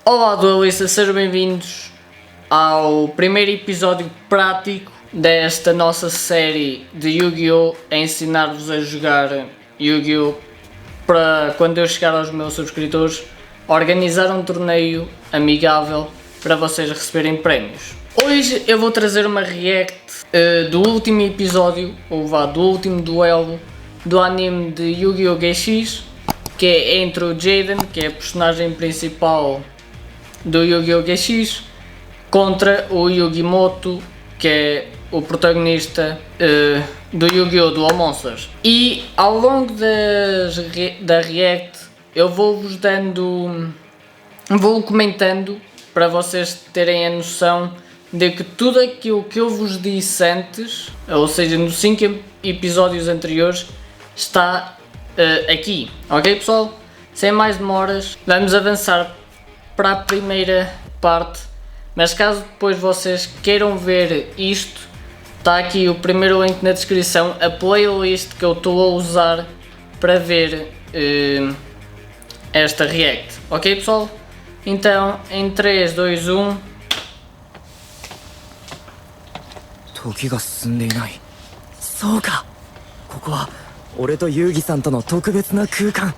Olá duelistas, sejam bem-vindos ao primeiro episódio prático desta nossa série de Yu-Gi-Oh! A ensinar-vos a jogar Yu-Gi-Oh! Para quando eu chegar aos meus subscritores, organizar um torneio amigável para vocês receberem prémios. Hoje eu vou trazer uma react do último episódio, ou do último duelo do anime de Yu-Gi-Oh! GX, que é entre o Jaden, que é a personagem principal do Yu-Gi-Oh! GX, contra o Yugimoto, que é o protagonista do Yu-Gi-Oh! Duel Monsters. E ao longo da react eu vou-vos comentando para vocês terem a noção de que tudo aquilo que eu vos disse antes, ou seja, nos 5 episódios anteriores, está aqui. Ok, pessoal? Sem mais demoras, vamos avançar para a primeira parte, mas caso depois vocês queiram ver isto, está aqui o primeiro link na descrição, a playlist que eu estou a usar para ver esta react. Ok, pessoal? Então, em 3, 2, 1... 時が進んでいない。そうか、ここは俺とユウギさんとの特別な空間。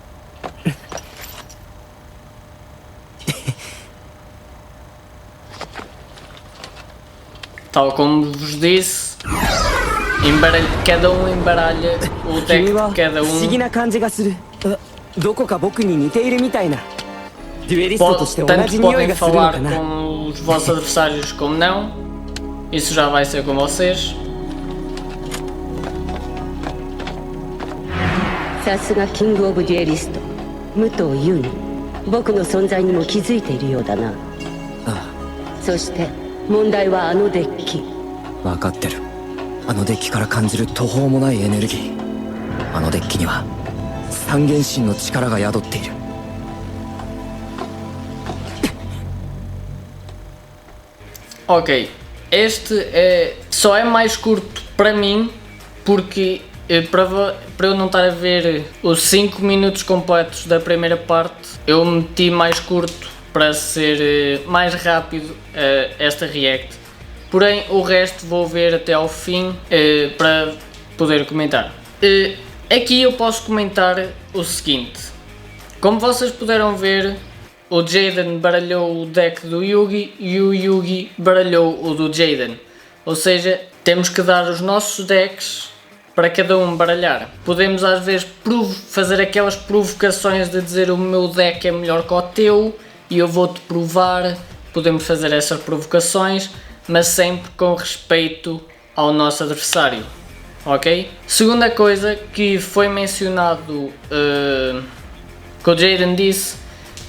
Tal como vos disse, cada um embaralha o deck de cada 不思議な感じがする。どこか僕に似ているみたいな。デュエリストとして同じ Tanto 匂い podem がするの falar かな。 com os vossos adversários como não, isso já vai ser com vocês. さすがキングオブデュエリスト武藤優に僕の存在にも気づいているようだな。そして問題はあのデッキ。分かってる。あのデッキから感じる途方もないエネルギー。あのデッキには三原神の力が宿っている。 Ok, este só é mais curto para mim porque para eu não estar a ver os 5 minutos completos da primeira parte, eu meti mais curto para ser mais rápido esta react. Porém o resto vou ver até ao fim para poder comentar. Aqui eu posso comentar o seguinte: como vocês puderam ver, o Jaden baralhou o deck do Yugi e o Yugi baralhou o do Jaden. Ou seja, temos que dar os nossos decks para cada um baralhar. Podemos às vezes fazer aquelas provocações de dizer o meu deck é melhor que o teu e eu vou-te provar. Podemos fazer essas provocações, mas sempre com respeito ao nosso adversário. Ok? Segunda coisa que foi mencionado, que o Jaden disse,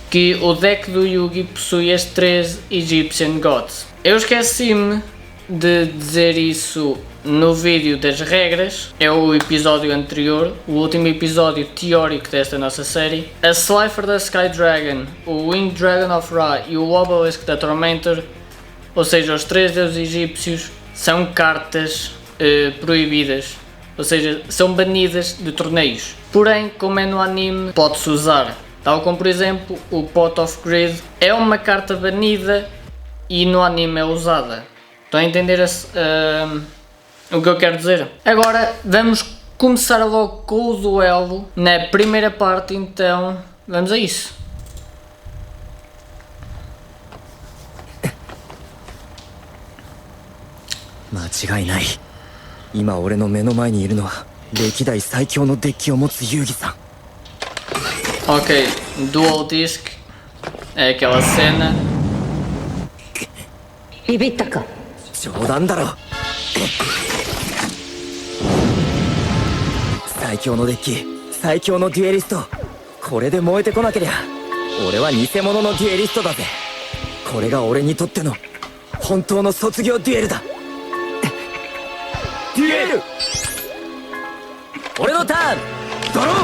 que o deck do Yugi possui as 3 Egyptian Gods. Eu esqueci-me de dizer isso no vídeo das regras, é o episódio anterior, o último episódio teórico desta nossa série. A Slifer da Sky Dragon, o Winged Dragon of Ra e o Obelisk da Tormentor, ou seja, os 3 deuses egípcios, são cartas proibidas, ou seja, são banidas de torneios. Porém, como é no anime, pode-se usar. Tal como, por exemplo, o Pot of Greed é uma carta banida e no anime é usada. Estão a entender o que eu quero dizer? Agora vamos começar logo com o duelo na primeira parte, então vamos a isso. 間違いない。今俺の目の前にいるのは歴代最強のデッキを持つユウギさん。 Ok, Dual Disc é aquela cena. ビビったか。冗談だろ。最強のデッキ、最強のデュエリスト。これで燃えてこなけりゃ俺は偽物のデュエリストだぜ。これが俺にとっての本当の卒業デュエルだ。デュエル。俺のターンドロー。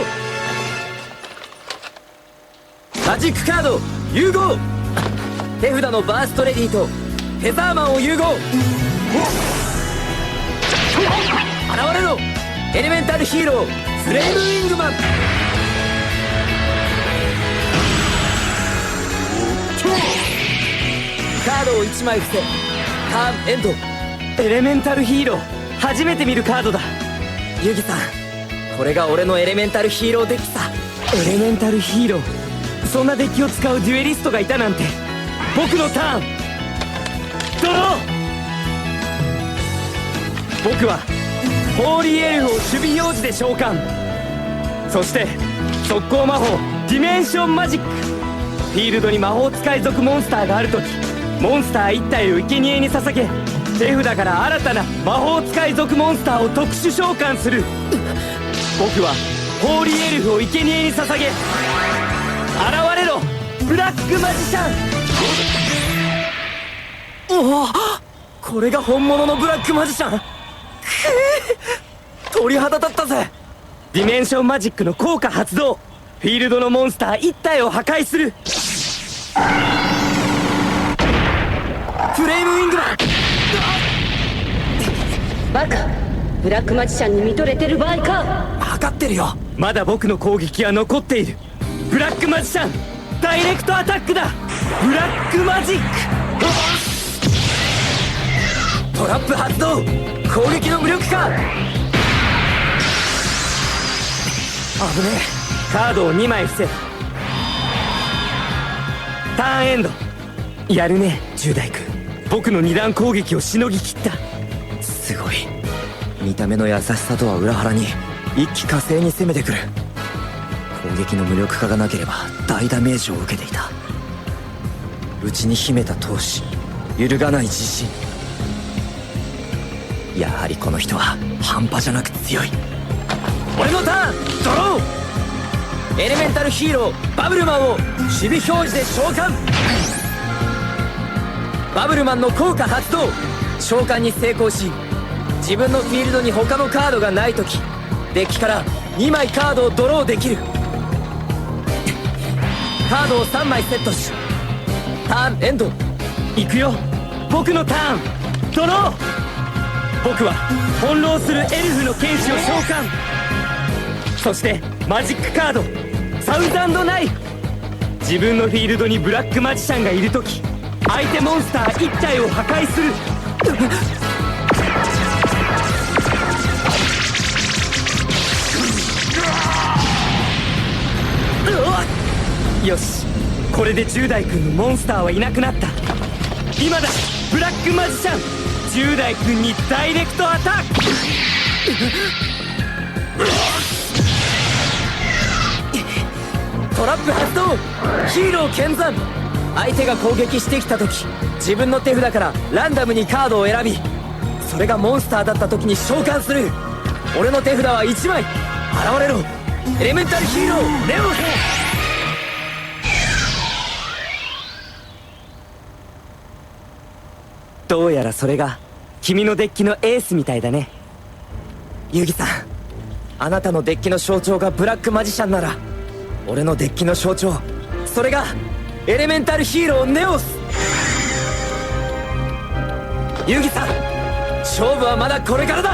マジックカード融合。手札のバーストレディとフェザーマンを融合。現れろエレメンタルヒーローフレームウィングマン。カードを1枚伏せターンエンド。エレメンタルヒーロー、初めて見るカードだ。ユギさん、これが俺のエレメンタルヒーローデッキさ。エレメンタルヒーロー、そんなデッキを使うデュエリストがいたなんて。僕のターンドロー。僕はホーリーエルフを守備表示で召喚。そして速攻魔法ディメンションマジック。フィールドに魔法使い族モンスターがあるとき、モンスター1体を生贄に捧げ、手札から新たな魔法使い族モンスターを特殊召喚する。僕はホーリーエルフを生贄に捧げ、現れろブラックマジシャン。おお、これが本物のブラックマジシャン。鳥肌立ったぜ。ディメンションマジックの効果発動。フィールドのモンスター1体を破壊する。フレームウィングマン。バカ、ブラックマジシャンに見とれてる場合か。分かってるよ。まだ僕の攻撃は残っている。ブラックマジシャンダイレクトアタックだ。ブラックマジック。トラップ発動。攻撃の無力化。危ねえ。カードを2枚伏せ。ターンエンド。やるね10代君。僕の2段攻撃をしのぎきった。すごい。見た目の優しさとは裏腹に一気呵成に攻めてくる。攻撃の無力化がなければ大ダメージを受けていた。内に秘めた闘志、揺るがない自信。やはりこの人は半端じゃなく強い。俺のターンドロー。エレメンタルヒーローバブルマンを守備表示で召喚。バブルマンの効果発動。召喚に成功し、自分のフィールドに他のカードがない時、デッキから2枚カードをドローできる。カードを3枚セットし、ターンエンド。いくよ、僕のターンドロー。僕は翻弄するエルフの剣士を召喚。そしてマジックカードサウザンドナイフ。自分のフィールドにブラックマジシャンがいる時、相手モンスター1体を破壊する。よし、これで10代君のモンスターはいなくなった。今だブラックマジシャン、10代君にダイレクトアタック。トラップ発動。ヒーロー剣山。相手が攻撃してきた時、自分の手札からランダムにカードを選び、それがモンスターだった時に召喚する。俺の手札は1枚。現れろエレメンタルヒーローネオス。どうやらそれが君のデッキのエースみたいだね。ユギさん、あなたのデッキの象徴がブラックマジシャンなら、俺のデッキの象徴、それがエレメンタルヒーローネオス。ユギさん、勝負はまだこれからだ。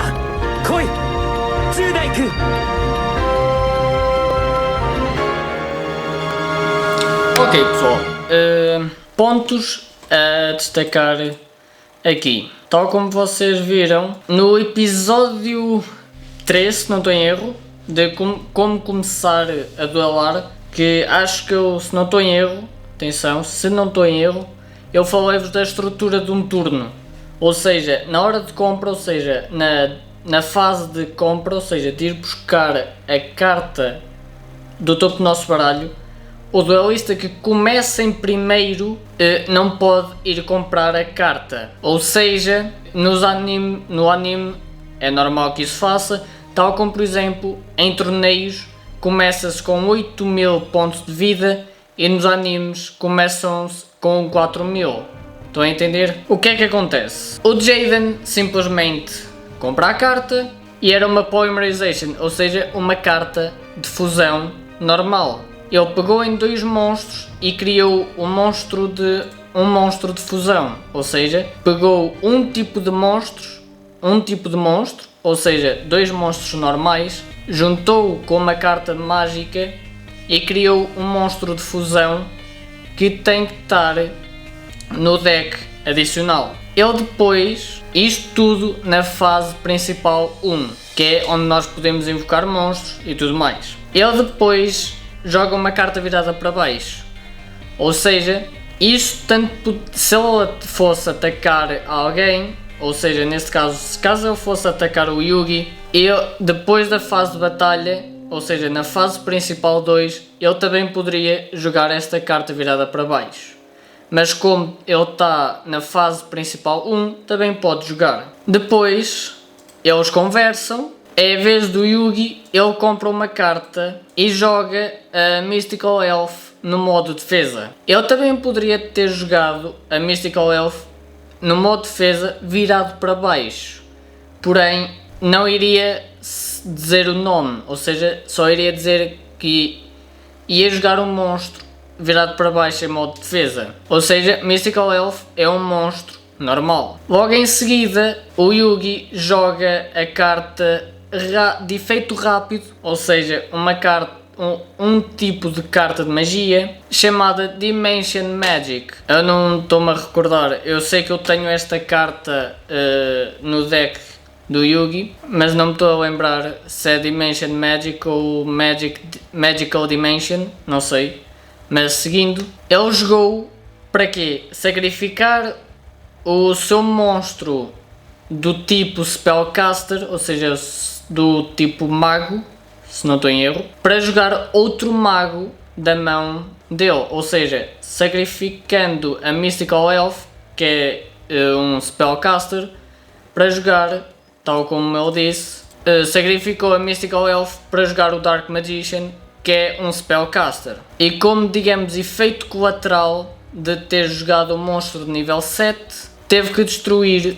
来い10代君。Ok, pessoal, pontos a destacar aqui. Tal como vocês viram no episódio 13, se não estou em erro, de como começar a duelar, que acho que eu, se não estou em erro, atenção, se não estou em erro, eu falei-vos da estrutura de um turno. Ou seja, na hora de compra, ou seja, na fase de compra, ou seja, de ir buscar a carta do topo do nosso baralho, o duelista que começa em primeiro não pode ir comprar a carta. Ou seja, no anime é normal que isso faça, tal como por exemplo em torneios começa-se com 8.000 pontos de vida e nos animes começam-se com 4.000. Estão a entender? O que é que acontece? O Jaden simplesmente compra a carta e era uma polymerization, ou seja, uma carta de fusão normal. Ele pegou em dois monstros e criou um monstro de fusão, ou seja, pegou um tipo de monstro, ou seja, dois monstros normais, juntou com uma carta mágica e criou um monstro de fusão que tem que estar no deck adicional. Ele depois, isto tudo na fase principal 1, que é onde nós podemos invocar monstros e tudo mais. Ele depois joga uma carta virada para baixo, ou seja, isto tanto se ele fosse atacar alguém, ou seja, neste caso, caso ele fosse atacar o Yugi, ele, depois da fase de batalha, ou seja, na fase principal 2, ele também poderia jogar esta carta virada para baixo. Mas como ele está na fase principal 1, também pode jogar. Depois, eles conversam. Em vez do Yugi, ele compra uma carta e joga a Mystical Elf no modo defesa. Ele também poderia ter jogado a Mystical Elf no modo defesa virado para baixo. Porém, não iria dizer o nome, ou seja, só iria dizer que ia jogar um monstro virado para baixo em modo defesa. Ou seja, Mystical Elf é um monstro normal. Logo em seguida, o Yugi joga a carta de efeito rápido, ou seja, uma carta, um tipo de carta de magia chamada Dimension Magic. Eu não estou-me a recordar, eu sei que eu tenho esta carta no deck do Yugi, mas não me estou a lembrar se é Dimension Magic ou Magical Dimension, não sei. Mas seguindo, ele jogou para quê? Sacrificar o seu monstro do tipo Spellcaster, ou seja, do tipo mago, se não estou em erro, para jogar outro mago da mão dele, ou seja, sacrificando a Mystical Elf, que é um Spellcaster, para jogar, tal como ele disse, sacrificou a Mystical Elf para jogar o Dark Magician, que é um Spellcaster. E como, digamos, efeito colateral de ter jogado o monstro de nível 7, teve que destruir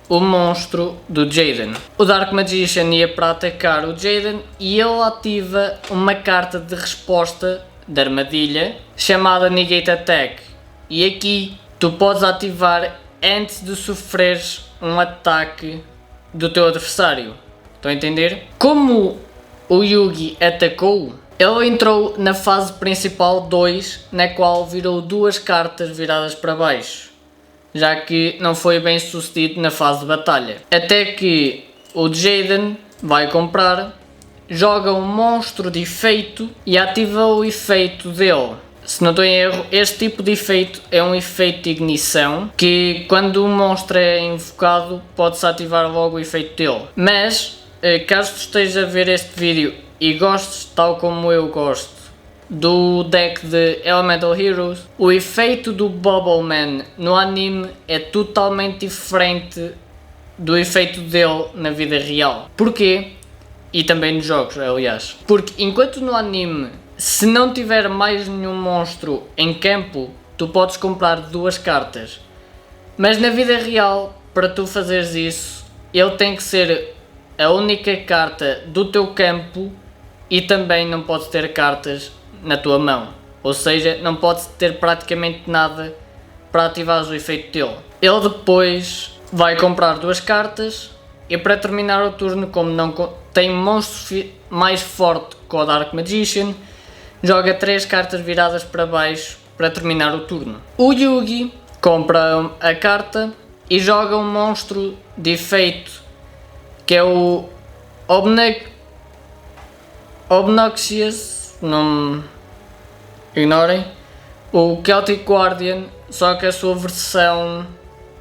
o monstro do Jaden. O Dark Magician ia para atacar o Jaden e ele ativa uma carta de resposta de armadilha chamada Negate Attack. E aqui tu podes ativar antes de sofreres um ataque do teu adversário. Estão a entender? Como o Yugi atacou, ele entrou na fase principal 2, na qual virou duas cartas viradas para baixo, já que não foi bem sucedido na fase de batalha. Até que o Jaden vai comprar, joga um monstro de efeito e ativa o efeito dele. Se não estou em erro, este tipo de efeito é um efeito de ignição, que quando o monstro é invocado pode-se ativar logo o efeito dele. Mas, caso tu estejas a ver este vídeo e gostes, tal como eu gosto, do deck de Elemental Heroes, o efeito do Bubble Man no anime é totalmente diferente do efeito dele na vida real. Porquê? E também nos jogos, aliás. Porque enquanto no anime, se não tiver mais nenhum monstro em campo, tu podes comprar duas cartas. Mas na vida real, para tu fazeres isso, ele tem que ser a única carta do teu campo e também não podes ter cartas na tua mão. Ou seja, não podes ter praticamente nada para ativar o efeito dele. Ele depois vai comprar duas cartas e para terminar o turno, como não tem monstro mais forte que o Dark Magician, joga 3 cartas viradas para baixo para terminar o turno. O Yugi compra a carta e joga um monstro de efeito que é o Obnoxious, não ignorem, o Celtic Guardian, só que a sua versão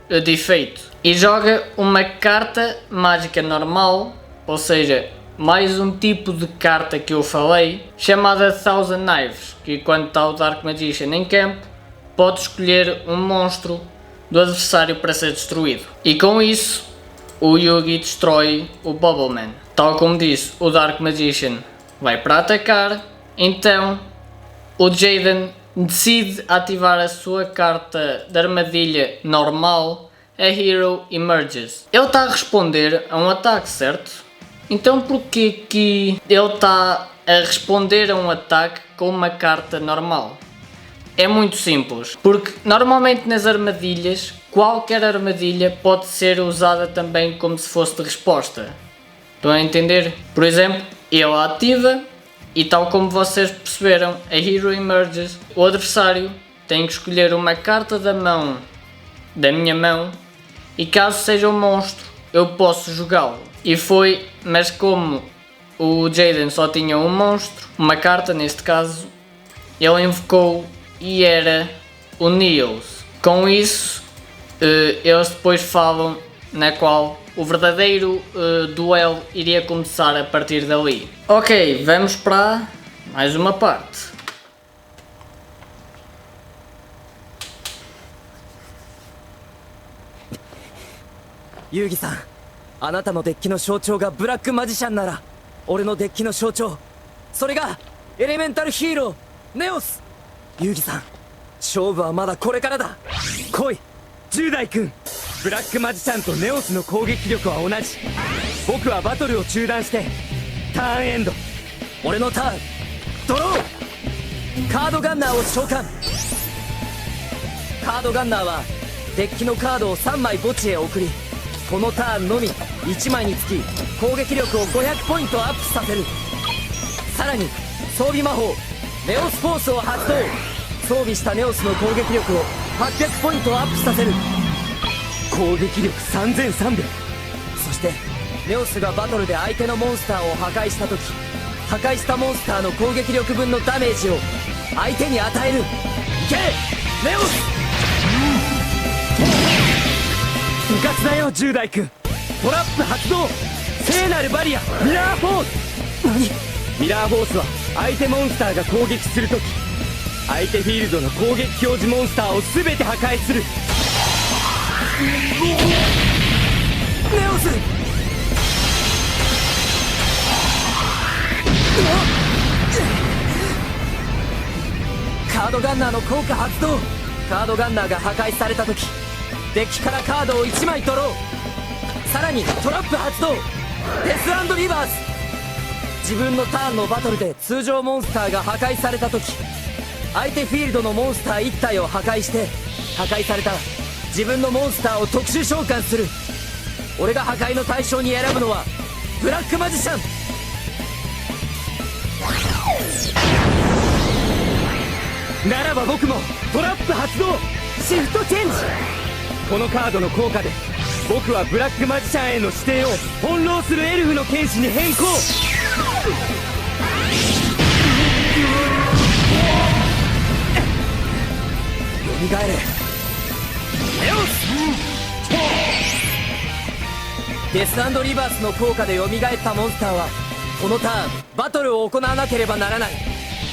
de efeito. E joga uma carta mágica normal, ou seja, mais um tipo de carta que eu falei, chamada Thousand Knives, que quando está o Dark Magician em campo, pode escolher um monstro do adversário para ser destruído. E com isso, o Yugi destrói o Bubble Man. Tal como disse, o Dark Magician vai para atacar, então o Jaden decide ativar a sua carta de armadilha normal, a Hero Emerges. Ele está a responder a um ataque, certo? Então porquê que ele está a responder a um ataque com uma carta normal? É muito simples, porque normalmente nas armadilhas, qualquer armadilha pode ser usada também como se fosse de resposta. Estão a entender? Por exemplo, ele ativa e tal como vocês perceberam, a Hero Emerges, o adversário tem que escolher uma carta da mão da minha mão e caso seja um monstro eu posso jogá-lo. E foi, mas como o Jaden só tinha um monstro, uma carta neste caso, ele invocou e era o Neos. Com isso, eles depois falam na qual o verdadeiro duelo iria começar a partir dali. Ok, vamos para mais uma parte. Yugi さん、あなたのデッキの象徴がブラックマジシャンなら俺のデッキの象徴、それがエレメンタルヒーローネオス。ユギさん、勝負はまだこれからだ。来い10代君。ブラックマジシャンとネオスの攻撃力は同じ。僕はバトルを中断してターンエンド。俺のターンドロー。カードガンナーを召喚。カードガンナーはデッキのカードを3枚墓地へ送り、このターンのみ1枚につき攻撃力を500ポイントアップさせる。さらに装備魔法ネオスフォースを発動。装備したネオスの攻撃力を800ポイントアップさせる。攻撃力3300。そしてネオスがバトルで相手のモンスターを破壊した時、破壊したモンスターの攻撃力分のダメージを相手に与える。いけネオス。部活だよ10代君。トラップ発動。聖なるバリアミラーフォース。何？ミラーフォースは相手モンスターが攻撃するとき、相手フィールドの攻撃表示モンスターを全て破壊する。ネオス。カードガンナーの効果発動。カードガンナーが破壊されたとき、デッキからカードを1枚ドロー。さらにトラップ発動。デス&リバース。自分のターンのバトルで通常モンスターが破壊された時、相手フィールドのモンスター1体を破壊して、破壊された自分のモンスターを特殊召喚する。俺が破壊の対象に選ぶのはブラックマジシャン。ならば僕もトラップ発動。シフトチェンジ。このカードの効果で僕はブラックマジシャンへの指定を翻弄するエルフの剣士に変更。蘇れネオス。デス&リバースの効果で蘇ったモンスターはこのターンバトルを行わなければならない。い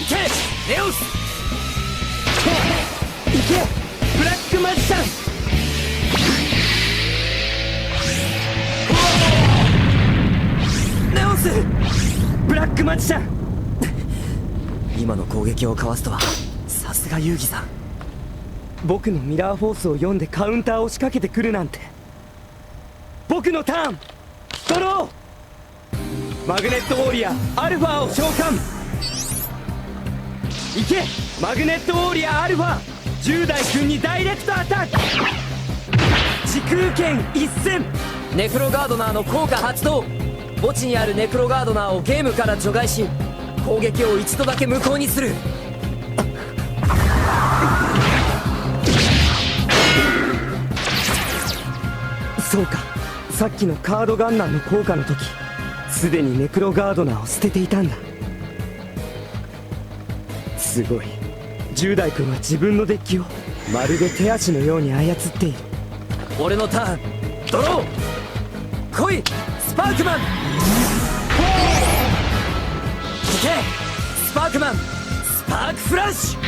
けネオス。いけブラックマジシャン。ネオス。ブラックマジシャン。今の攻撃をかわすとはさすが遊戯さん。僕のミラーフォースを読んでカウンターを仕掛けてくるなんて。僕のターンドロー。マグネットウォリアアルファを召喚。いけマグネットウォリアアルファ。10代君にダイレクトアタック。時空剣一閃。ネクロガードナーの効果発動。墓地にあるネクロガードナーをゲームから除外し、攻撃を一度だけ無効にする。そうか、さっきのカードガンナーの効果の時、すでにネクロガードナーを捨てていたんだ。すごい。10代君は自分のデッキをまるで手足のように操っている。俺のターンドロー。来いスパークマン。いけスパークマン。スパークフラッシュ。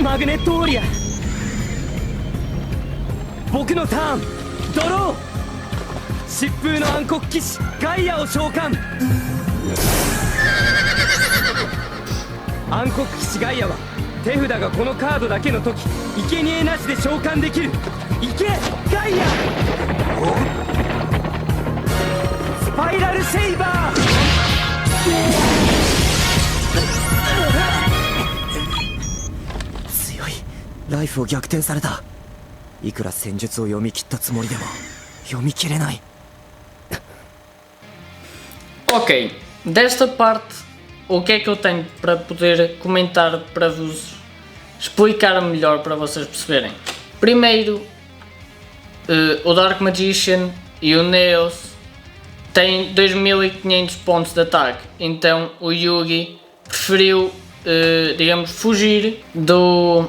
マグネットウォリア。僕のターンドロー。疾風の暗黒騎士ガイアを召喚。暗黒騎士ガイアは手札がこのカードだけの時生贄なしで召喚できる。いけガイア。スパイラルシェイバー。強い。ライフを逆転された。いくら戦術を読み切ったつもりでも読み切れない。Ok, desta parte o que é que eu tenho para poder comentar, para vos explicar melhor, para vocês perceberem. Primeiro, o Dark Magician e o Neos têm 2500 pontos de ataque, então o Yugi preferiu, digamos, fugir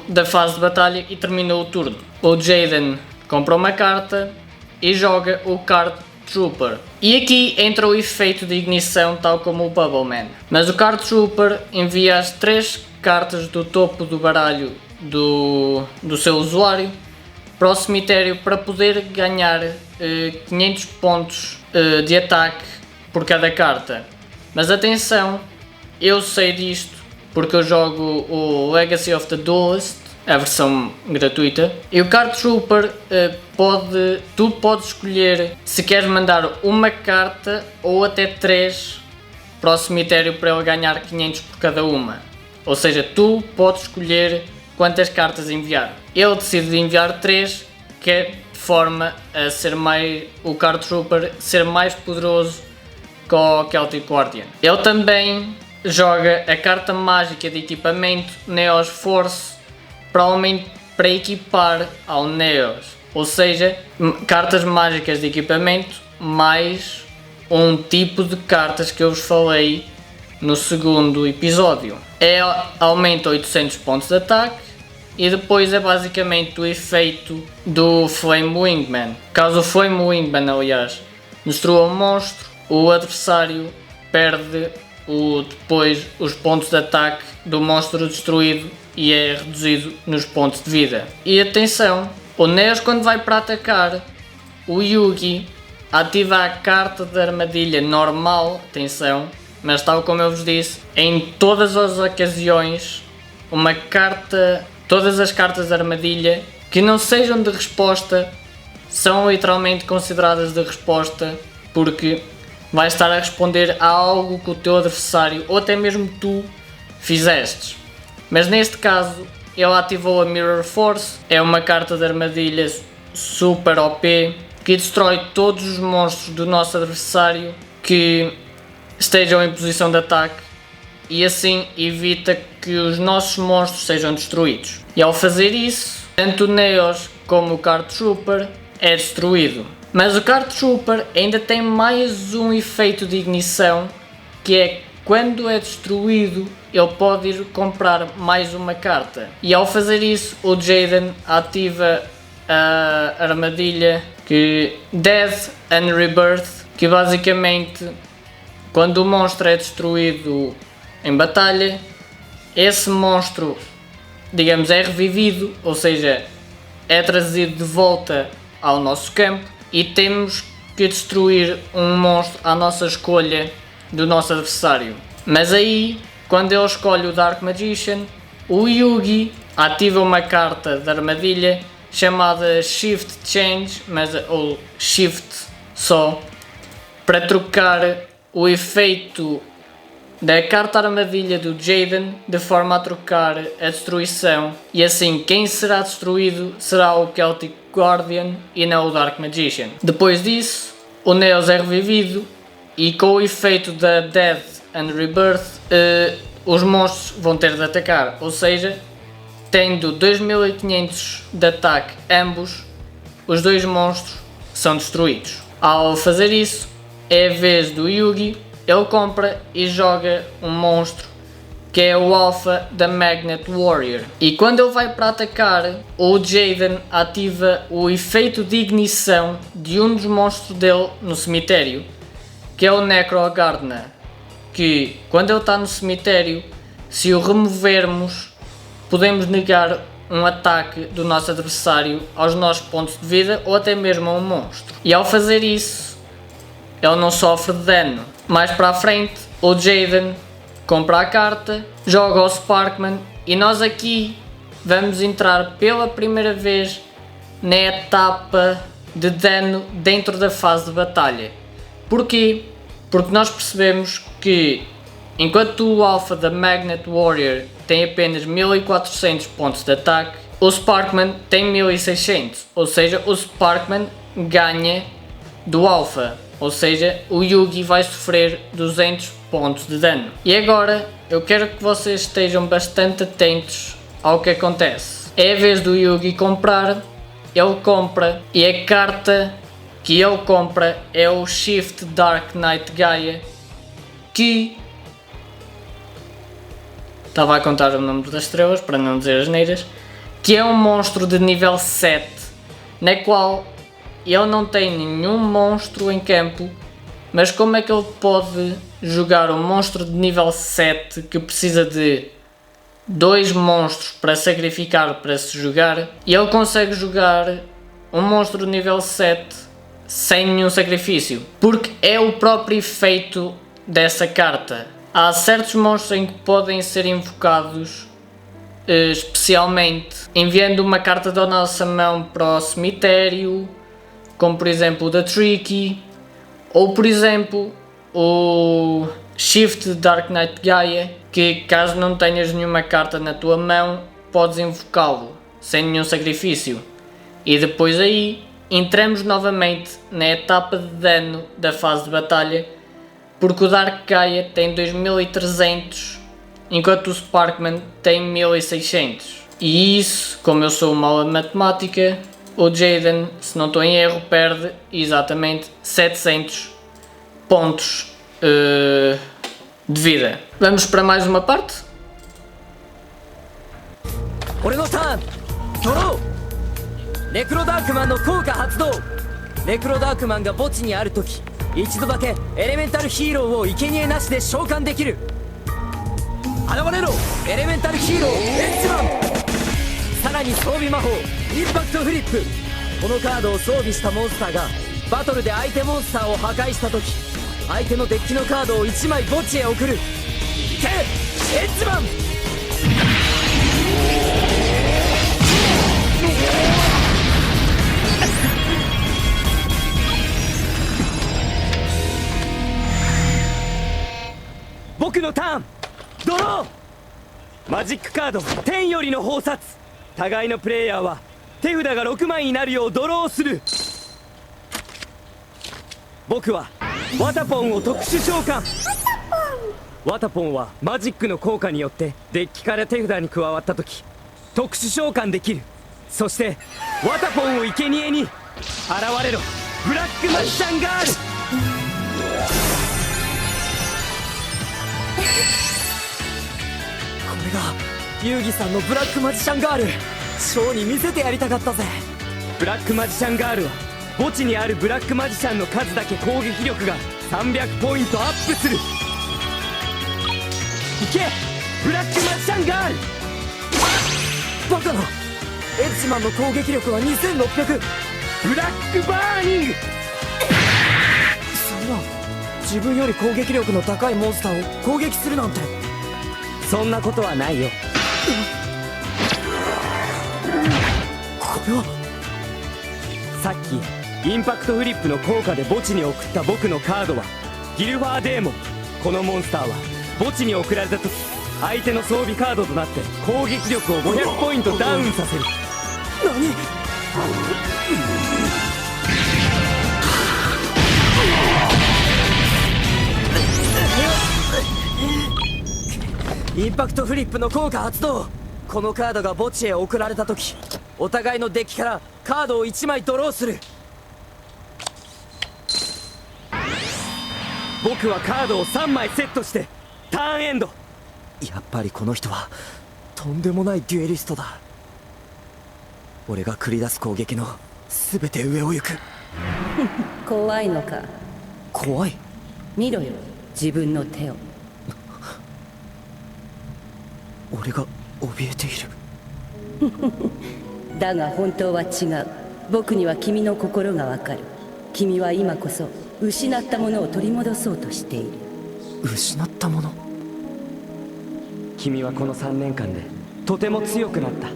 da fase de batalha e terminou o turno. O Jaden compra uma carta e joga o Card Trooper. E aqui entra o efeito de ignição, tal como o Bubble Man. Mas o Card Trooper envia as 3 cartas do topo do baralho do seu usuário para o cemitério para poder ganhar 500 pontos de ataque por cada carta. Mas atenção, eu sei disto porque eu jogo o Legacy of the Duelist, a versão gratuita, e o Card Trooper tu podes escolher se queres mandar uma carta ou até 3 para o cemitério para ele ganhar 500 por cada uma. Ou seja, tu podes escolher quantas cartas enviar. Ele decide enviar 3, que é de forma a ser o Card Trooper ser mais poderoso que o Celtic Guardian. Ele também joga a carta mágica de equipamento Neos Force para equipar ao Neos, ou seja, cartas mágicas de equipamento mais um tipo de cartas que eu vos falei no segundo episódio. Aumenta 800 pontos de ataque e depois é basicamente o efeito do Flame Wingman. Caso o Flame Wingman, aliás, destrua um monstro, o adversário perde depois os pontos de ataque do monstro destruído e é reduzido nos pontos de vida. E atenção, o Neos, quando vai para atacar, o Yugi ativa a carta de armadilha normal, atenção, mas tal como eu vos disse, em todas as ocasiões, todas as cartas de armadilha que não sejam de resposta são literalmente consideradas de resposta, porque vai estar a responder a algo que o teu adversário ou até mesmo tu fizestes. Mas neste caso ele ativou a Mirror Force, é uma carta de armadilha super OP que destrói todos os monstros do nosso adversário que estejam em posição de ataque e assim evita que os nossos monstros sejam destruídos. E ao fazer isso, tanto o Neos como o Card Trooper é destruído. Mas o Card Trooper ainda tem mais um efeito de ignição, que é quando é destruído ele pode ir comprar mais uma carta. E ao fazer isso, o Jaden ativa a armadilha Death and Rebirth, que basicamente quando o monstro é destruído em batalha, esse monstro, digamos, é revivido, ou seja, é trazido de volta ao nosso campo e temos que destruir um monstro à nossa escolha do nosso adversário. Mas aí, quando ele escolhe o Dark Magician, o Yugi ativa uma carta de armadilha chamada Shift Change, ou Shift só, para trocar o efeito da carta armadilha do Jaden de forma a trocar a destruição, e assim quem será destruído será o Celtic Guardian e não o Dark Magician. Depois disso, o Neos é revivido e com o efeito da Death and Rebirth os monstros vão ter de atacar, ou seja, tendo 2500 de ataque ambos, os dois monstros são destruídos. Ao fazer isso, é a vez do Yugi, ele compra e joga um monstro que é o Alpha da Magnet Warrior. E quando ele vai para atacar, o Jaden ativa o efeito de ignição de um dos monstros dele no cemitério, que é o Necro Gardener, que quando ele está no cemitério, se o removermos, podemos negar um ataque do nosso adversário aos nossos pontos de vida ou até mesmo a um monstro. E ao fazer isso, ele não sofre de dano. Mais para a frente, o Jaden compra a carta, joga o Sparkman e nós aqui vamos entrar pela primeira vez na etapa de dano dentro da fase de batalha. Porquê? Porque nós percebemos que enquanto o Alpha da Magnet Warrior tem apenas 1400 pontos de ataque, o Sparkman tem 1600, ou seja, o Sparkman ganha do Alpha, ou seja, o Yugi vai sofrer 200 pontos de dano. E agora eu quero que vocês estejam bastante atentos ao que acontece. É a vez do Yugi comprar, ele compra e a carta que ele compra é o Shift Dark Knight Gaia, que estava a contar o nome das estrelas para não dizer asneiras, que é um monstro de nível 7, na qual ele não tem nenhum monstro em campo, mas como é que ele pode jogar um monstro de nível 7 que precisa de 2 monstros para sacrificar para se jogar, e ele consegue jogar um monstro de nível 7 sem nenhum sacrifício, porque é o próprio efeito dessa carta. Há certos monstros em que podem ser invocados especialmente enviando uma carta da nossa mão para o cemitério, como por exemplo o da Tricky, ou por exemplo o Shift Dark Knight Gaia, que caso não tenhas nenhuma carta na tua mão podes invocá-lo sem nenhum sacrifício. E depois aí entramos novamente na etapa de dano da fase de batalha, porque o Dark Gaia tem 2300 enquanto o Sparkman tem 1600. E isso, como eu sou mau a matemática, o Jaden, se não estou em erro, perde exatamente 700 pontos de vida. Vamos para mais uma parte. 俺のターンドロー。ネクロダークマンの効果発動。ネクロダークマンが墓地にあるとき一度だけエレメンタルヒーローを生贄なしで召喚できる。現れろエレメンタルヒーローエッジマン。さらに装備魔法インパクトフリップ。このカードを装備したモンスターがバトルで相手モンスターを破壊したとき相手のデッキのカードを1枚墓地へ送る。いけエッジマン。僕のターンドロー。マジックカード天よりの宝札。互いのプレイヤーは手札が6枚になるようドローする。僕はワタポンを特殊召喚。ワタポンはマジックの効果によってデッキから手札に加わった時特殊召喚できる。そしてワタポンを生贄に現れろブラックマジシャンガール。これが遊戯さんのブラックマジシャンガール。ショーに見せてやりたかったぜ。ブラックマジシャンガールは墓地にあるブラックマジシャンの数だけ攻撃力が300ポイントアップする。いけブラックマジシャンガール。バカなエッジマンの攻撃力は2600。ブラックバーニング。そんな自分より攻撃力の高いモンスターを攻撃するなんて。そんなことはないよ。これはさっきインパクトフリップの効果で墓地に送った僕のカードはギルファーデーモン。このモンスターは墓地に送られた時相手の装備カードとなって攻撃力を500ポイントダウンさせる。何インパクトフリップの効果発動。このカードが墓地へ送られた時お互いのデッキからカードを1枚ドローする。僕はカードを3枚セットしてターンエンド。やっぱりこの人はとんでもないデュエリストだ。俺が繰り出す攻撃の全て上を行く。怖いのか。怖い。見ろよ自分の手を。俺が怯えている。だが本当は違う。僕には君の心がわかる。君は今こそ失ったものを取り戻そうとしている。失ったもの。君はこの3年間でとても強くなった。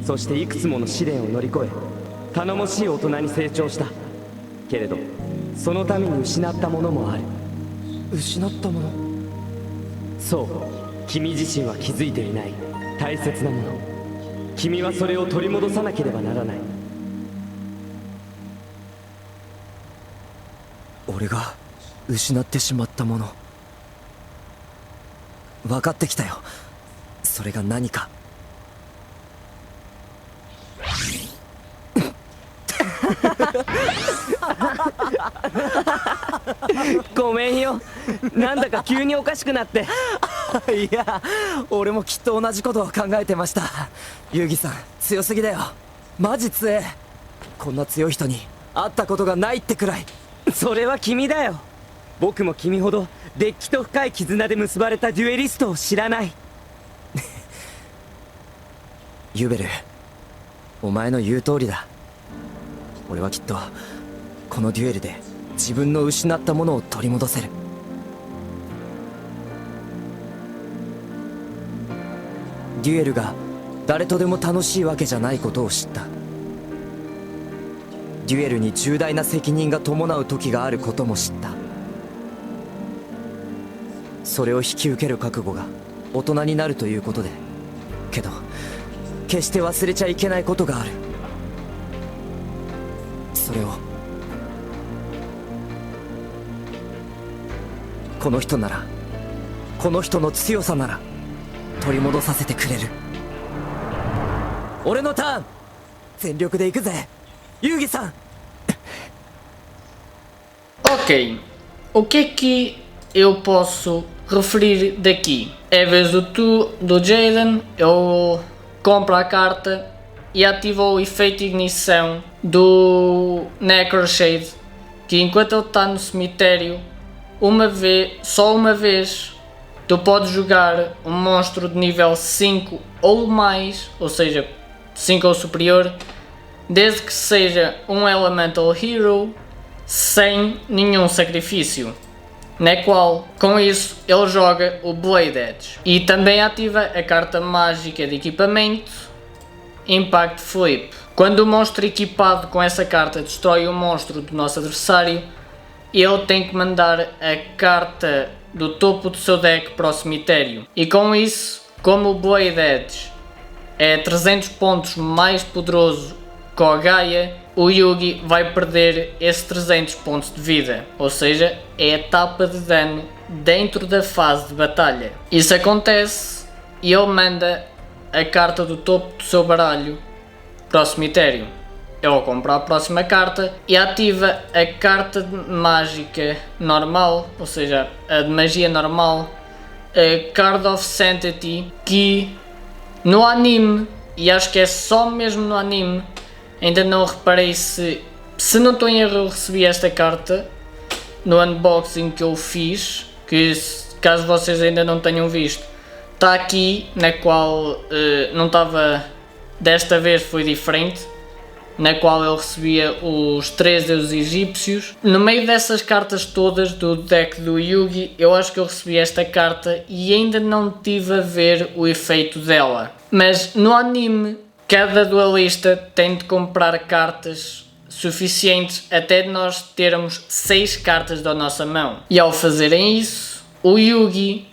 そしていくつもの試練を乗り越え頼もしい大人に成長した。けれどそのために失ったものもある。失ったもの。そう、君自身は気づいていない大切なもの。君はそれを取り戻さなければならない。俺が失ってしまったもの、分かってきたよ。それが何か。ごめんよ、なんだか急におかしくなって。いや、俺もきっと同じことを考えてました。遊戯さん強すぎだよ。マジ強え。こんな強い人に会ったことがないってくらい。それは君だよ。僕も君ほどデッキと深い絆で結ばれたデュエリストを知らない。ユベル、お前の言う通りだ。俺はきっとこのデュエルで自分の失ったものを取り戻せる。デュエルが誰とでも楽しいわけじゃないことを知った。デュエルに重大な責任が伴う時があることも知った。それを引き受ける覚悟が大人になるということで。けど決して忘れちゃいけないことがある。それをこの人なら、この人の強さなら取り戻させてくれる。俺のターン、全力で行くぜ遊戯さん。Ok, o que é que eu posso referir daqui? É a vez do Jaden, ele compra a carta e ativa o efeito de ignição do Necroshade, que enquanto ele está no cemitério, só uma vez, tu podes jogar um monstro de nível 5 ou mais, ou seja, 5 ou superior, desde que seja um Elemental Hero, sem nenhum sacrifício, na qual, com isso, ele joga o Blade Edge. E também ativa a carta mágica de equipamento, Impact Flip. Quando o monstro equipado com essa carta destrói o monstro do nosso adversário, ele tem que mandar a carta do topo do seu deck para o cemitério. E com isso, como o Blade Edge é 300 pontos mais poderoso que o Gaia, o Yugi vai perder esses 300 pontos de vida, ou seja, é a etapa de dano dentro da fase de batalha. Isso acontece e ele manda a carta do topo do seu baralho para o cemitério. Ele compra a próxima carta e ativa a carta de mágica normal, ou seja, a de magia normal, a Card of Sanctity, que no anime, e acho que é só mesmo no anime, ainda não reparei se não estou em erro, eu recebi esta carta no unboxing que eu fiz, que caso vocês ainda não tenham visto, está aqui, na qual não estava, desta vez foi diferente, na qual eu recebia os 3 deuses egípcios. No meio dessas cartas todas do deck do Yugi, eu acho que eu recebi esta carta e ainda não tive a ver o efeito dela. Mas no anime, cada duelista tem de comprar cartas suficientes até de nós termos 6 cartas da nossa mão. E ao fazerem isso, o Yugi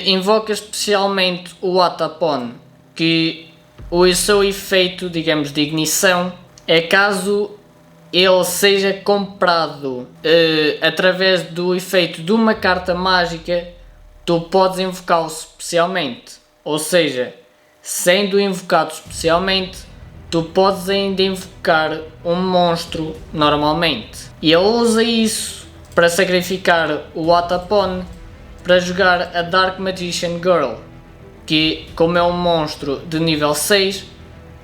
invoca especialmente o Watapon, que o seu efeito, digamos, de ignição é caso ele seja comprado através do efeito de uma carta mágica, tu podes invocá-lo especialmente. Ou seja, sendo invocado especialmente, tu podes ainda invocar um monstro normalmente. E ele usa isso para sacrificar o Watapon para jogar a Dark Magician Girl, que, como é um monstro de nível 6,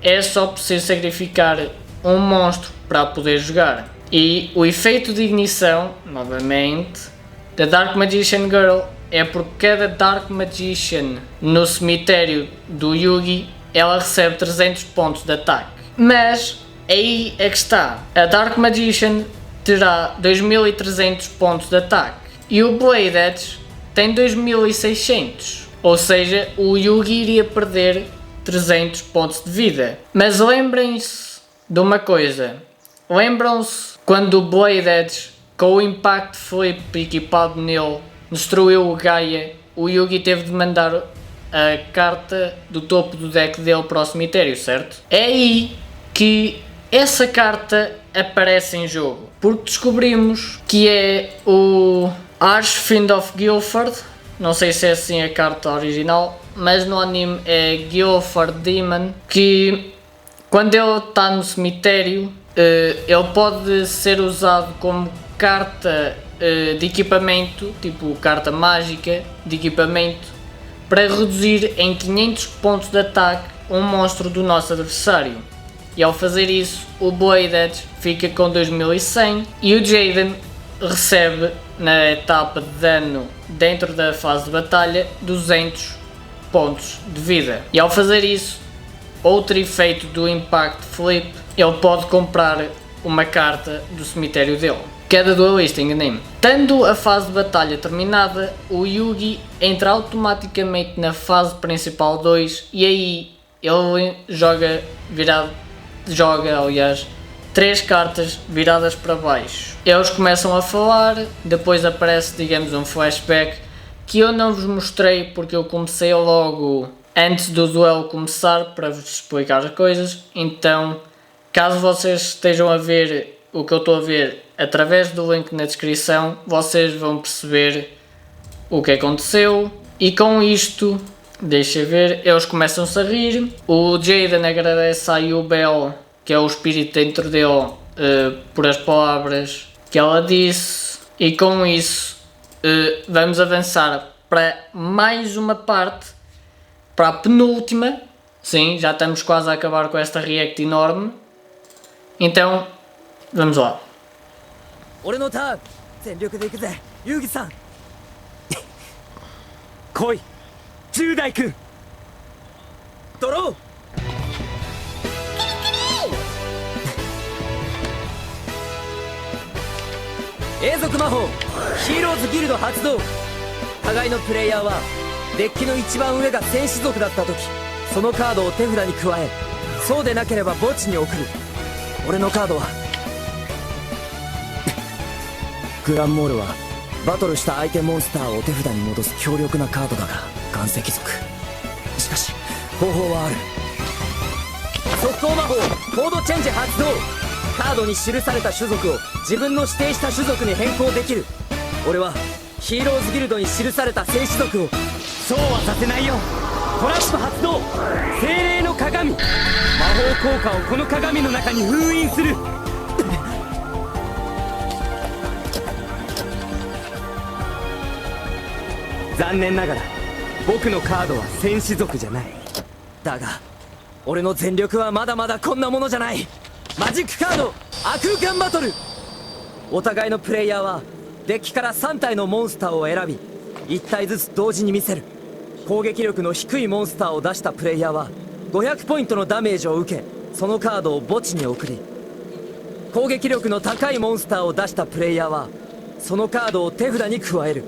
é só preciso sacrificar um monstro para poder jogar. E o efeito de ignição, novamente, da Dark Magician Girl é por cada Dark Magician no cemitério do Yugi, ela recebe 300 pontos de ataque. Mas aí é que está, a Dark Magician terá 2300 pontos de ataque e o Blade Edge tem 2600. Ou seja, o Yugi iria perder 300 pontos de vida. Mas lembrem-se de uma coisa. Lembram-se quando o Blade Edge, com o Impact Flip equipado nele, destruiu o Gaia, o Yugi teve de mandar a carta do topo do deck dele para o cemitério, certo? É aí que essa carta aparece em jogo? Porque descobrimos que é o Archfiend of Guilford, não sei se é assim a carta original, mas no anime é Guilford Demon, que quando ele está no cemitério, ele pode ser usado como carta de equipamento, tipo carta mágica de equipamento, para reduzir em 500 pontos de ataque um monstro do nosso adversário. E ao fazer isso, o Blade Edge fica com 2100 e o Jaden recebe na etapa de dano dentro da fase de batalha 200 pontos de vida. E ao fazer isso, outro efeito do Impact Flip, ele pode comprar uma carta do cemitério dele. Queda dualista, enganei-me. Tendo a fase de batalha terminada, o Yugi entra automaticamente na fase principal 2 e aí ele joga 3 cartas viradas para baixo. Eles começam a falar, depois aparece, digamos, um flashback que eu não vos mostrei porque eu comecei logo antes do duelo começar para vos explicar as coisas. Então, caso vocês estejam a ver o que eu estou a ver através do link na descrição, vocês vão perceber o que aconteceu. E com isto, deixa ver, eles começam-se a rir. O Jaden agradece a Yubel, que é o espírito dentro dele, por as palavras que ela disse. E com isso, vamos avançar para mais uma parte, para a penúltima. Sim, já estamos quase a acabar com esta react enorme. Então, vamos lá. 俺のターン全力で行くぜ遊戯さん来い10代君ドロー永続魔法ヒーローズギルド発動互いのプレイヤーはデッキの一番上が戦士族だった時そのカードを手札に加えそうでなければ墓地に送る俺のカードはグランモールはバトルした相手モンスターを手札に戻す強力なカードだが岩石族しかし方法はある速攻魔法コードチェンジ発動カードに記された種族を自分の指定した種族に変更できる俺はヒーローズギルドに記された戦士族をそうはさせないよトラップ発動精霊の鏡魔法効果をこの鏡の中に封印する残念ながら僕のカードは戦士族じゃないだが俺の全力はまだまだこんなものじゃないマジックカードア空間バトルお互いのプレイヤーはデッキから3体のモンスターを選び1体ずつ同時に見せる攻撃力の低いモンスターを出したプレイヤーは500ポイントのダメージを受けそのカードを墓地に送り攻撃力の高いモンスターを出したプレイヤーはそのカードを手札に加える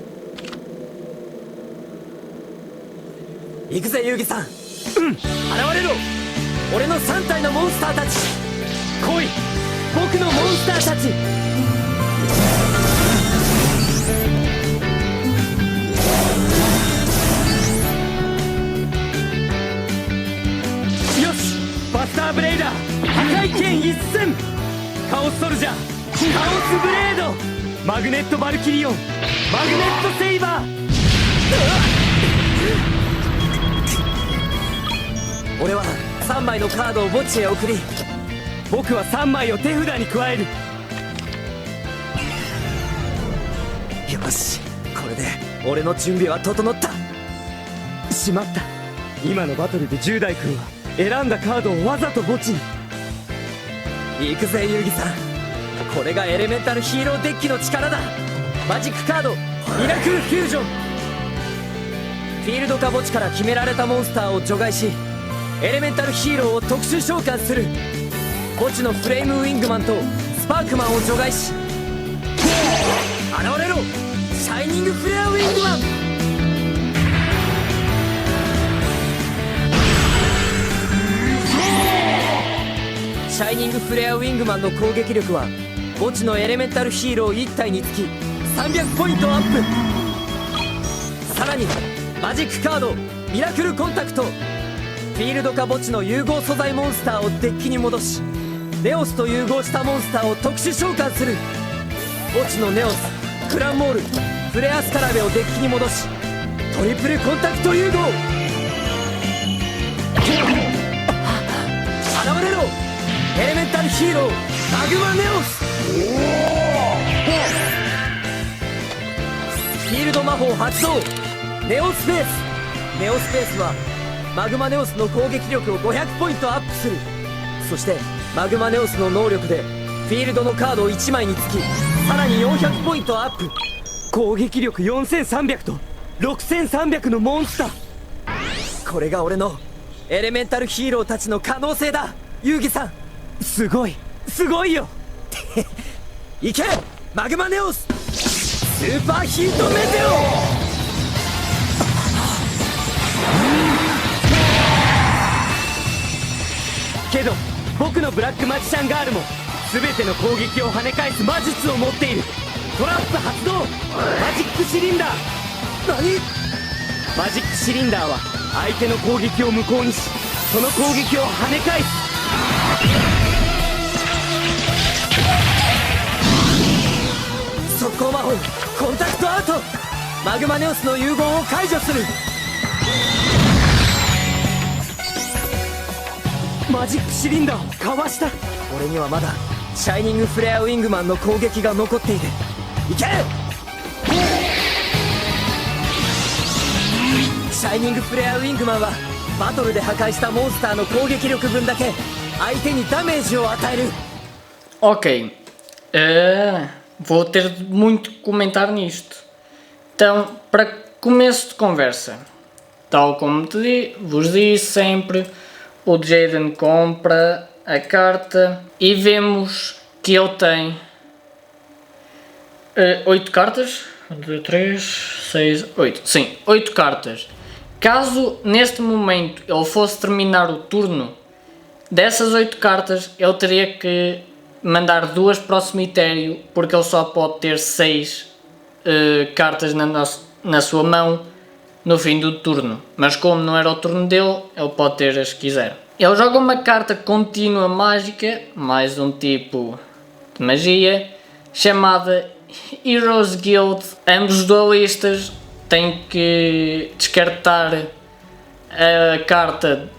行くぜ遊戯さん現れろ俺の3体のモンスターたち来い僕のモンスターたちよしバスターブレイダー破壊剣一閃カオスソルジャーカオスブレードマグネットバルキリオンマグネットセイバー俺は3枚のカードを墓地へ送り僕は3枚を手札に加えるよしこれで俺の準備は整ったしまった今のバトルで10代君は選んだカードをわざと墓地に行くぜ遊戯さんこれがエレメンタルヒーローデッキの力だマジックカードミラクルフュージョンフィールドか墓地から決められたモンスターを除外しエレメンタルヒーローを特殊召喚する墓地のフレームウィングマンとスパークマンを除外し現れろシャイニングフレアウィングマンシャイニングフレアウィングマンの攻撃力は墓地のエレメンタルヒーロー1体につき300ポイントアップさらにマジックカードミラクルコンタクトフィールドか墓地の融合素材モンスターをデッキに戻しネオスと融合したモンスターを特殊召喚する。墓地のネオス、クランモール、フレアスカラベをデッキに戻しトリプルコンタクト融合。現れろエレメンタルヒーローマグマネオス。フィールド魔法発動。ネオスペース。ネオスペースはマグマネオスの攻撃力を500ポイントアップする。そしてマグマネオスの能力でフィールドのカードを1枚につきさらに400ポイントアップ。攻撃力4300と6300のモンスター。これが俺のエレメンタルヒーローたちの可能性だ。遊戯さんすごいよいけマグマネオススーパーヒートメテオ。けど僕のブラックマジシャンガールも全ての攻撃を跳ね返す魔術を持っている。トラップ発動マジックシリンダー。何？マジックシリンダーは相手の攻撃を無効にしその攻撃を跳ね返す。速攻魔法コンタクトアウト。マグマネオスの融合を解除する。マジックシリンダーかわした。俺にはまだシャイニングフレアウィングマンの攻撃が残っている。いけシャイニングフレアウィングマンはバトルで破壊したモンスターの攻撃力分だけ相手にダメージを与える。 Ok, vou ter muito que comentar nisto. Então, para começo de conversa, tal como vos disse sempre, o Jaden compra a carta e vemos que ele tem 8 cartas. 1, 2, 3, 6, 8. Sim, 8 cartas. Caso neste momento ele fosse terminar o turno, dessas 8 cartas ele teria que mandar 2 para o cemitério, porque ele só pode ter 6 cartas na sua mão no fim do turno. Mas como não era o turno dele, ele pode ter as que quiser. Ele joga uma carta contínua mágica, mais um tipo de magia, chamada Heroes Guild. Ambos os duelistas têm que descartar a carta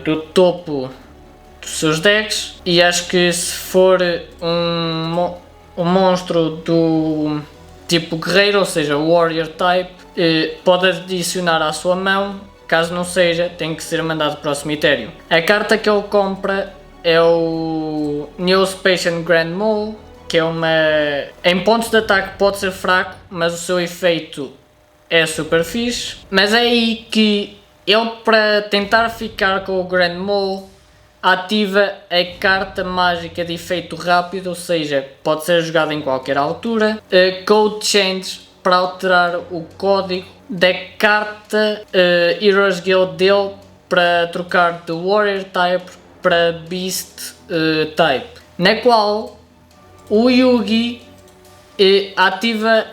do topo dos seus decks, e acho que se for um monstro do tipo guerreiro, ou seja, warrior type, pode adicionar à sua mão. Caso não seja, tem que ser mandado para o cemitério. A carta que ele compra é o Neospatian Grand Mole, que é uma... em pontos de ataque pode ser fraco, mas o seu efeito é super fixe. Mas é aí que ele, para tentar ficar com o Grand Mole, ativa a carta mágica de efeito rápido, ou seja, pode ser jogada em qualquer altura. Code Change, para alterar o código da carta Heroes Guild dele, para trocar de Warrior Type para Beast Type, na qual o Yugi ativa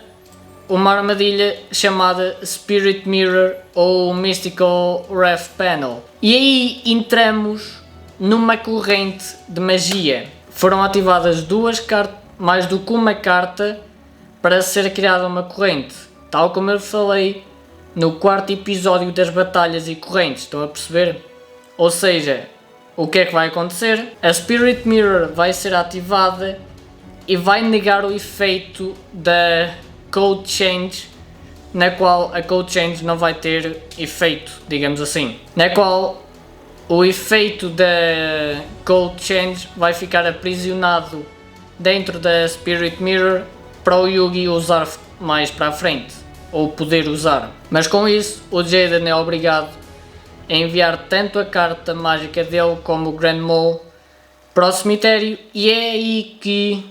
uma armadilha chamada Spirit Mirror ou Mystical Wrath Panel. E aí entramos numa corrente de magia. Foram ativadas 2 cartas, mais do que uma carta, para ser criada uma corrente. Tal como eu falei no 4º episódio das batalhas e correntes, estão a perceber? Ou seja, o que é que vai acontecer? A Spirit Mirror vai ser ativada e vai negar o efeito da Code Change, na qual a Code Change não vai ter efeito, digamos assim. Na qual o efeito da Code Change vai ficar aprisionado dentro da Spirit Mirror para o Yugi usar mais para a frente, ou poder usar. Mas com isso, o Jaden é obrigado a enviar tanto a carta mágica dele como o Grand Mole para o cemitério, e é aí que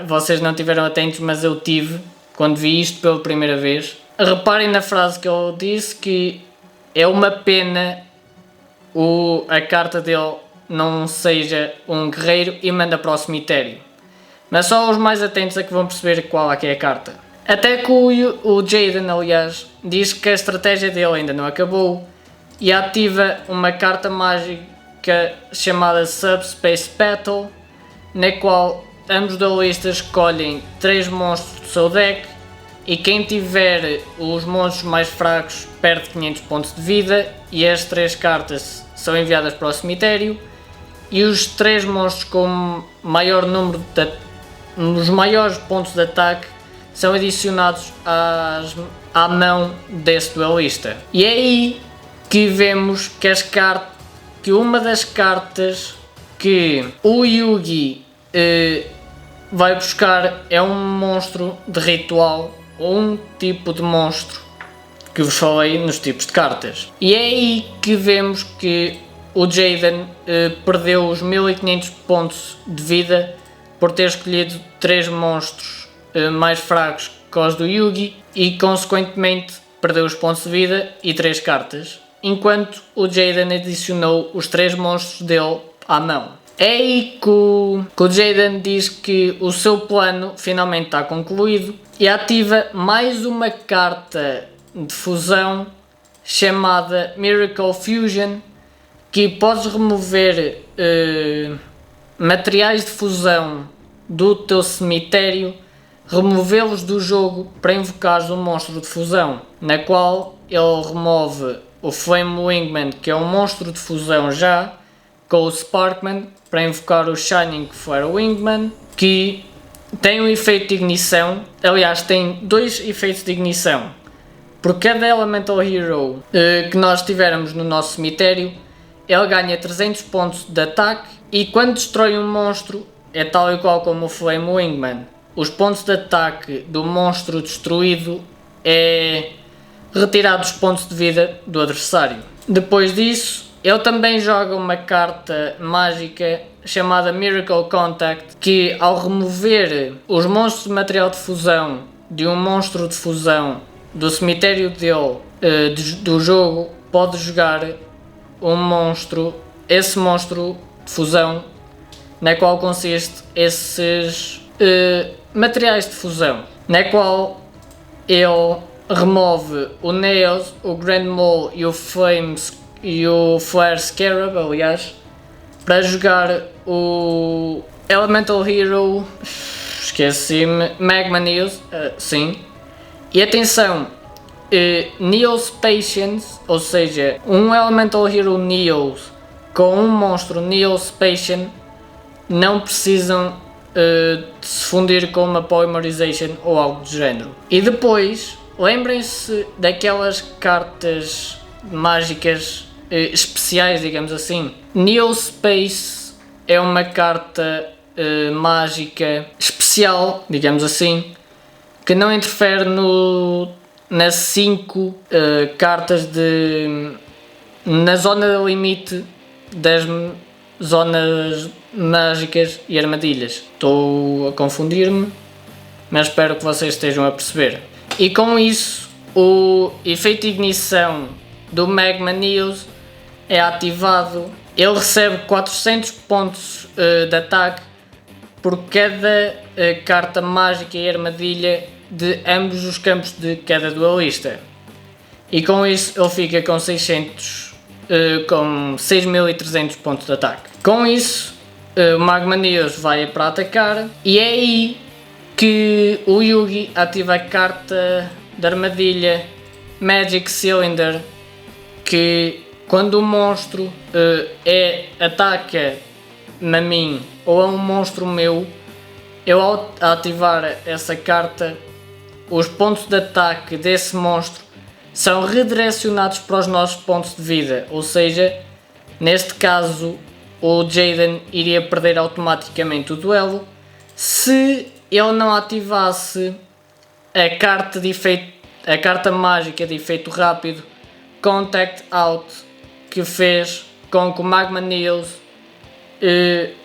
vocês não estiveram atentos, mas eu tive quando vi isto pela primeira vez. Reparem na frase que eu disse, que é uma pena a carta dele não seja um guerreiro e manda para o cemitério. Mas só os mais atentos é que vão perceber qual é que é a carta. Até que o Jaden, aliás, diz que a estratégia dele ainda não acabou e ativa uma carta mágica tática chamada Subspace Battle, na qual ambos duelistas escolhem 3 monstros do seu deck e quem tiver os monstros mais fracos perde 500 pontos de vida e as 3 cartas são enviadas para o cemitério e os 3 monstros com maior número os maiores pontos de ataque são adicionados à mão desse duelista. E é aí que vemos que uma das cartas que o Yugi vai buscar é um monstro de ritual ou um tipo de monstro que vos falei nos tipos de cartas. E é aí que vemos que o Jaden perdeu os 1500 pontos de vida por ter escolhido 3 monstros mais fracos que os do Yugi e consequentemente perdeu os pontos de vida e 3 cartas, enquanto o Jaden adicionou os 3 monstros dele à mão. É aí que o Jaden diz que o seu plano finalmente está concluído e ativa mais uma carta de fusão chamada Miracle Fusion, que podes remover materiais de fusão do teu cemitério, removê-los do jogo para invocares um monstro de fusão, na qual ele remove o Flame Wingman, que é um monstro de fusão já, com o Sparkman, para invocar o Shining Flare Wingman, que tem um efeito de ignição. Aliás, tem 2 efeitos de ignição. Por cada Elemental Hero que nós tivermos no nosso cemitério, ele ganha 300 pontos de ataque e quando destrói um monstro, é tal e qual como o Flame Wingman. Os pontos de ataque do monstro destruído é retirado os pontos de vida do adversário. Depois disso, ele também joga uma carta mágica chamada Miracle Contact, que ao remover os monstros de material de fusão de um monstro de fusão do cemitério dele do jogo, pode jogar esse monstro de fusão, na qual consiste esses materiais de fusão, na qual ele remove o Nails, o Grand Mole e o Flare Scarab, aliás, para jogar o Elemental Hero, esqueci-me, Magma Neos, sim. E atenção, Neos Patience, ou seja, um Elemental Hero Neos com um monstro Neos Patience não precisam de se fundir com uma Polymerization ou algo do género. E depois, lembrem-se daquelas cartas mágicas especiais, digamos assim. Neo Space é uma carta mágica especial, digamos assim, que não interfere nas 5 cartas na zona limite das zonas mágicas e armadilhas. Estou a confundir-me, mas espero que vocês estejam a perceber. E com isso, o efeito de ignição do Magma Neos é ativado. Ele recebe 400 pontos de ataque por cada carta mágica e armadilha de ambos os campos de cada duelista. E com isso ele fica com 6.300 pontos de ataque. Com isso, o Magma Neos vai para atacar e é aí que o Yugi ativa a carta da armadilha Magic Cylinder, que quando o monstro ataca-me a mim ou a um monstro meu, eu ao ativar essa carta, os pontos de ataque desse monstro são redirecionados para os nossos pontos de vida, ou seja, neste caso o Jaden iria perder automaticamente o duelo se ele não ativasse a carta mágica de efeito rápido Contact Out, que fez com que o Magma Neos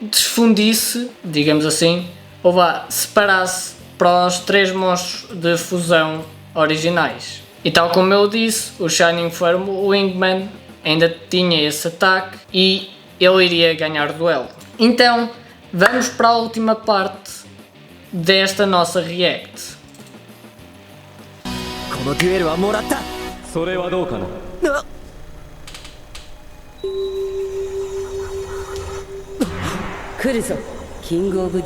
desfundisse, digamos assim, ou separasse para os 3 monstros de fusão originais. E tal como eu disse, o Shining Flare Wingman ainda tinha esse ataque e ele iria ganhar o duelo. Então, vamos para a última parte desta nossa react. このデュエルはもらった。それはどうかな。来るぞキングオブ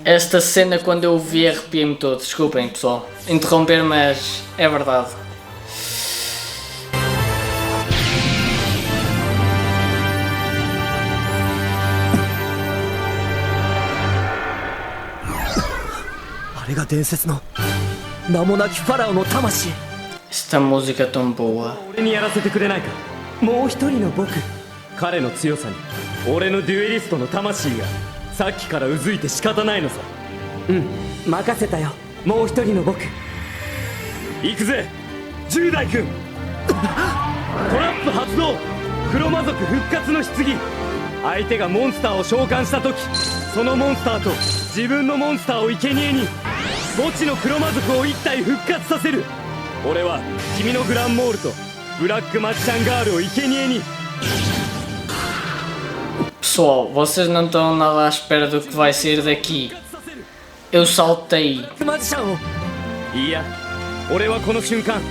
Esta cena quando eu vi arrepia-me todo. Desculpem pessoal, interromper, mas é verdade. Esta música é tão boa. 俺にやらせてくれないか。もう一人の僕。彼の強さに俺のデュエリストの魂がさっきからうずいて仕方ないのさ。任せたよ。もう一人の僕。行くぜ10代君。トラップ発動。黒魔族復活の棺。相手がモンスターを召喚した時、そのモンスターと自分のモンスターを生贄に墓地の黒魔族を一体復活させる。俺は君のグランモールとブラックマジシャンガールを生贄に。 Pessoal, vocês não estão nada à espera do que vai sair daqui. Eu saltei. マジシャンを。いや、俺はこの瞬間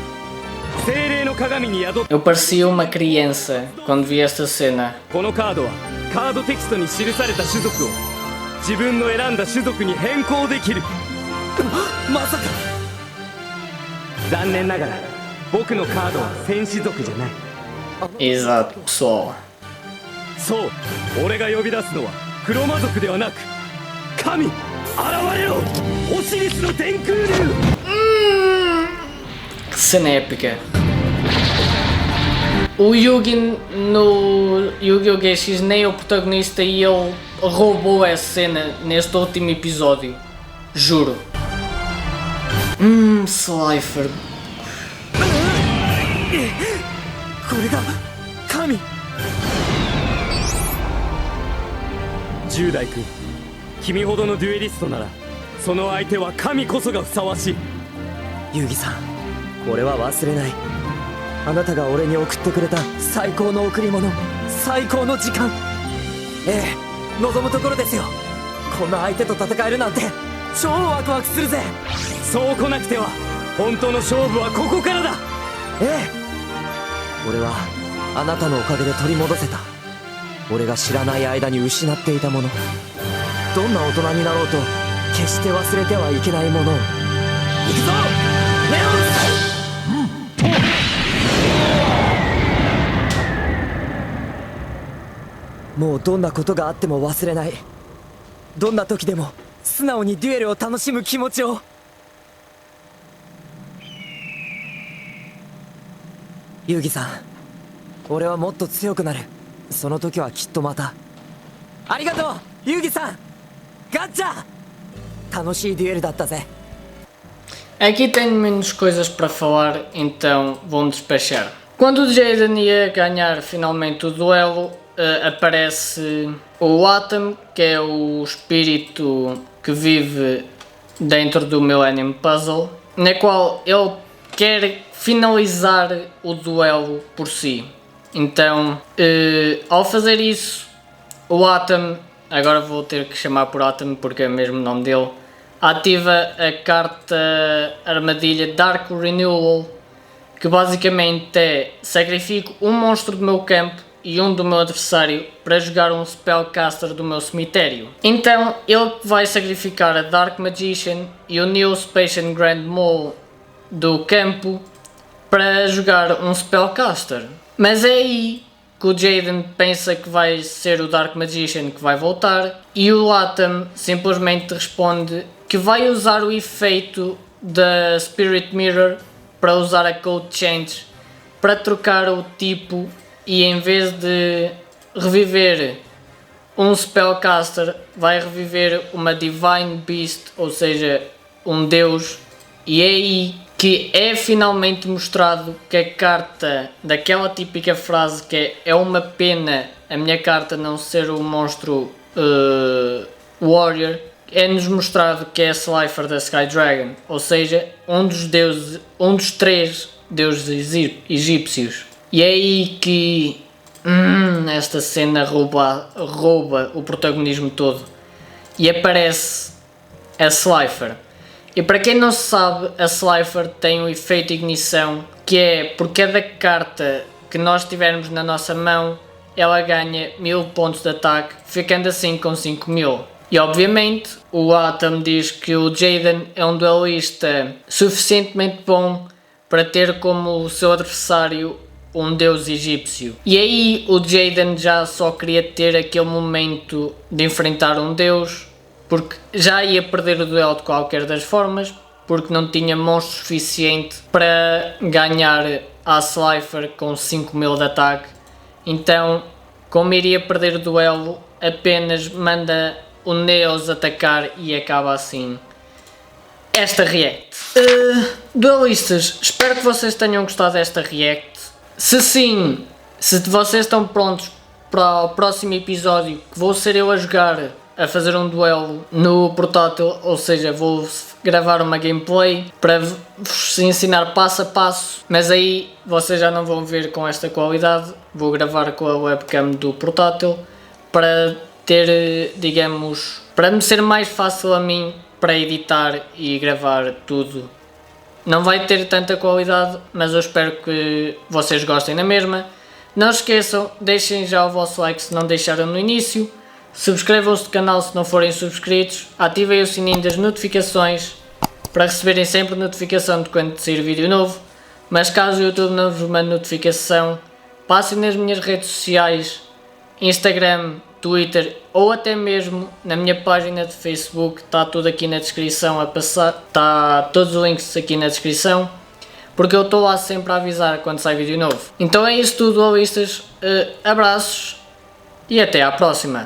精霊の鏡に宿っ Eu parecia uma criança quando vi esta cena. このカードはカードテキストに記された種族を自分の選んだ種族に変更できる。まさか。残念ながら僕のカードは戦士族じゃない。 Exato, pessoal. そう、俺が呼び出すのは黒魔族ではなく神。現れろオシリスの天空竜。 Que cena épica. O Yugi no Yu-Gi-Oh! GX nem é o protagonista e ele roubou essa cena neste último episódio. Juro. Slifer. これが神。10代君、君ほどのデュエリストならその相手は神こそがふさわしい。ユギさん、俺は忘れない。あなたが俺に送ってくれた最高の贈り物、最高の時間。ええ、望むところですよ。こんな相手と戦えるなんて超ワクワクするぜ。そう来なくては本当の勝負はここからだ。ええ、俺はあなたのおかげで取り戻せた。俺が知らない間に失っていたもの、どんな大人になろうと決して忘れてはいけないものを。行くぞレオン。もうどんなことがあっても忘れない。どんな時でも素直にデュエルを楽しむ気持ちを。ユギさん、俺はもっと強くなる。その時はきっとまた。ありがとうユギさん。ガッチャ。楽しいデュエルだったぜ。 Aqui tenho menos coisas para falar, então vou-me despachar. Quando o Jaden ia ganhar finalmente o duelo, aparece o Atom, que é o espírito que vive dentro do Millennium Puzzle, na qual ele quer finalizar o duelo por si. Então, ao fazer isso, o Atom, agora vou ter que chamar por Atom porque é mesmo o nome dele, ativa a carta armadilha Dark Renewal, que basicamente é: sacrifico um monstro do meu campo e um do meu adversário para jogar um Spellcaster do meu cemitério. Então ele vai sacrificar a Dark Magician e o Neo Spacian Grand Mole do campo para jogar um Spellcaster. Mas é aí que o Jaden pensa que vai ser o Dark Magician que vai voltar e o Atom simplesmente responde que vai usar o efeito da Spirit Mirror para usar a Code Change para trocar o tipo, e em vez de reviver um Spellcaster vai reviver uma Divine Beast, ou seja, um deus, e é aí que é finalmente mostrado que a carta, daquela típica frase que é uma pena a minha carta não ser o monstro Warrior, é-nos mostrado que é a Slifer da Sky Dragon, ou seja, um dos 3 deuses egípcios. E é aí que esta cena rouba o protagonismo todo e aparece a Slifer. E para quem não sabe, a Slifer tem um efeito ignição, que é por cada carta que nós tivermos na nossa mão, ela ganha 1000 pontos de ataque, ficando assim com 5000. E obviamente o Atom diz que o Jaden é um duelista suficientemente bom para ter como seu adversário um deus egípcio. E aí o Jaden já só queria ter aquele momento de enfrentar um deus, porque já ia perder o duelo de qualquer das formas, porque não tinha monstro suficiente para ganhar a Slifer com 5000 de ataque. Então, como iria perder o duelo, apenas manda o Neos atacar e acaba assim esta react. Duelistas, espero que vocês tenham gostado desta react. Se sim, se vocês estão prontos para o próximo episódio, que vou ser eu a jogar, a fazer um duelo no portátil, ou seja, vou gravar uma gameplay para vos ensinar passo a passo, mas aí vocês já não vão ver com esta qualidade, vou gravar com a webcam do portátil para ter, digamos, para me ser mais fácil a mim para editar e gravar tudo. Não vai ter tanta qualidade, mas eu espero que vocês gostem na mesma. Não se esqueçam, deixem já o vosso like se não deixaram no início. Subscrevam-se no canal se não forem subscritos. Ativem o sininho das notificações para receberem sempre notificação de quando sair vídeo novo. Mas caso o YouTube não vos mande notificação, passem nas minhas redes sociais, Instagram, Twitter ou até mesmo na minha página de Facebook, está tudo aqui na descrição a passar, está todos os links aqui na descrição, porque eu estou lá sempre a avisar quando sai vídeo novo. Então é isso tudo, duelistas, abraços e até à próxima.